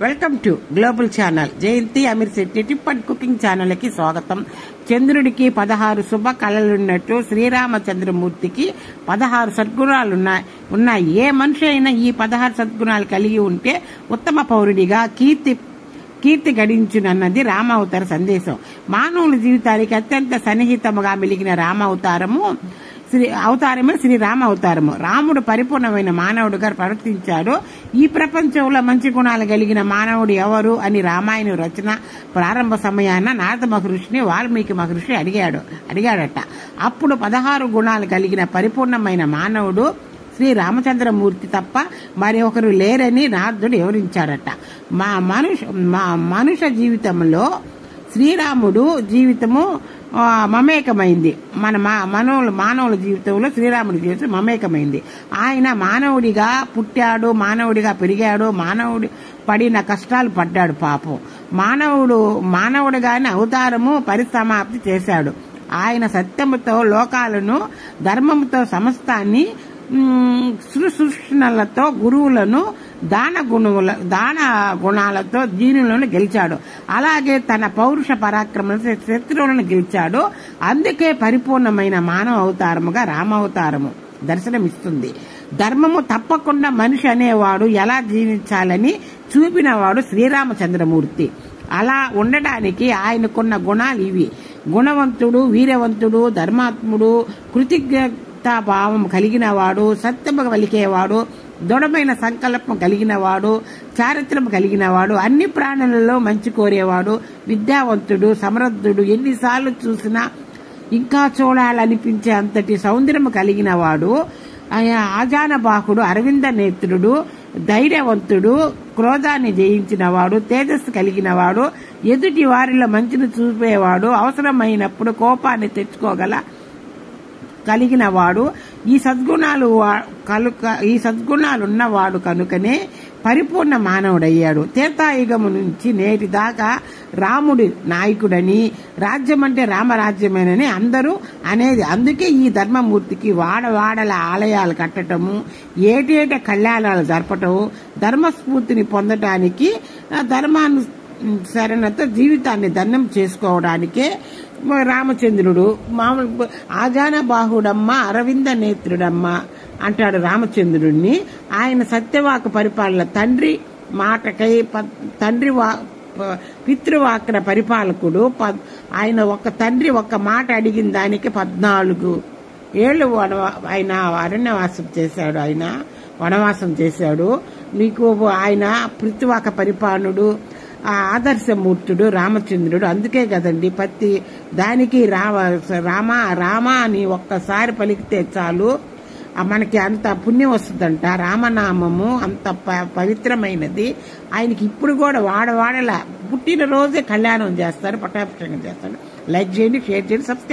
Welcome to global channel. Jayanthi Amir Shetty tip and cooking channel కి స్వాగతం. చంద్రుడికి 16 శుభ కళలున్నట్టు శ్రీరామచంద్రమూర్తికి 16 సద్గుణాలున్నాయి. ఏ మనిషి అయినా ఈ 16 సద్గుణాలు కలిగి ఉంటే ఉత్తమ పౌరుడిగా కీర్తి గడించునన్నది రామావతార సందేశం. మానవుల జీవితానికి అత్యంత సన్నిహితముగా మెలిగిన అవతారమే శ్రీరామ అవతారము. రాముడు పరిపూర్ణమైన మానవుడిగా ప్రవర్తించాడు. ఈ ప్రపంచంలో మంచి గుణాలు కలిగిన మానవుడు ఎవరు అని రామాయణ రచన ప్రారంభ సమయాన నారద మహర్షిని వాల్మీకి మహర్షి అడిగాడట. అప్పుడు 16 గుణాలు కలిగిన పరిపూర్ణమైన మానవుడు శ్రీ రామచంద్రమూర్తి తప్ప మరి ఒకరు లేరని నారదుడు వివరించాడట. మనుష్య జీవితంలో శ్రీరాముడు జీవితము మమేకమైంది. మానవుల జీవితంలో శ్రీరాముడి జీవితం మమేకమైంది. ఆయన మానవుడిగా పుట్టాడు, మానవుడిగా పెరిగాడు, మానవుడి పడిన కష్టాలు పడ్డాడు. పాపం మానవుడిగానే అవతారము పరిసమాప్తి చేశాడు. ఆయన సత్యముతో లోకాలను, ధర్మముతో సమస్తాన్ని, సృష్టిలతో గురువులను, దాన గుణాలతో దీనులను గెలిచాడు. అలాగే తన పౌరుష పరాక్రమంతో శత్రువులను గెలిచాడు. అందుకే పరిపూర్ణమైన మానవ అవతారముగా రామావతారము దర్శనమిస్తుంది. ధర్మము తప్పకుండా మనిషి అనేవాడు ఎలా జీవించాలని చూపినవాడు శ్రీరామచంద్రమూర్తి. అలా ఉండడానికి ఆయనకున్న గుణాలు ఇవి: గుణవంతుడు, వీరవంతుడు, ధర్మాత్ముడు, కృతజ్ఞతాభావం కలిగినవాడు, సత్యము పలికేవాడు, దృఢమైన సంకల్పం కలిగినవాడు, చారిత్రం కలిగినవాడు, అన్ని ప్రాణులలో మంచి కోరేవాడు, విద్యావంతుడు, సమర్థుడు, ఎన్నిసార్లు చూసినా ఇంకా చూడాలనిపించే అంతటి సౌందర్యం కలిగినవాడు, ఆజానబాహుడు, అరవింద నేత్రుడు, ధైర్యవంతుడు, క్రోధాన్ని జయించినవాడు, తేజస్సు కలిగినవాడు, ఎదుటి వారిలో మంచిని చూపేవాడు, అవసరమైనప్పుడు కోపాన్ని కలిగినవాడు, ఈ సద్గుణాలున్నవాడు కనుకనే పరిపూర్ణ మానవుడయ్యాడు. త్రేతాయుగము నుంచి నేటి దాకా రాముడి నాయకుడని, రాజ్యం అంటే రామరాజ్యమేనని అందరూ అనేది. అందుకే ఈ ధర్మమూర్తికి వాడవాడల ఆలయాలు కట్టటము, ఏటేట కళ్యాణాలు జరపటము, ధర్మస్ఫూర్తిని పొందటానికి, ధర్మానుసరణతో జీవితాన్ని ధన్యం చేసుకోవడానికే రామచంద్రుడు మామూలు ఆజానబాహుడమ్మ, అరవింద నేత్రుడమ్మ అంటాడు రామచంద్రుడిని. ఆయన సత్యవాక పరిపాలన, తండ్రి మాటకై పితృవాక్ర పరిపాలకుడు. ఆయన తండ్రి ఒక్క మాట అడిగిన దానికి 14 ఏళ్ళు ఆయన వనవాసం చేశాడు. మీకు ఆయన పితృవాక పరిపాలనుడు, ఆదర్శమూర్తుడు రామచంద్రుడు. అందుకే కదండి ప్రతి దానికి రామ అని ఒక్కసారి పలికితే చాలు మనకి అంత పుణ్యం వస్తుందంట. రామనామము అంత పవిత్రమైనది. ఆయనకి ఇప్పుడు కూడా వాడవాడలా పుట్టినరోజే కళ్యాణం చేస్తారు, పట్టాభిషేకం చేస్తారు. లైక్ చేయండి, షేర్ చేయండి, సబ్స్క్రైబ్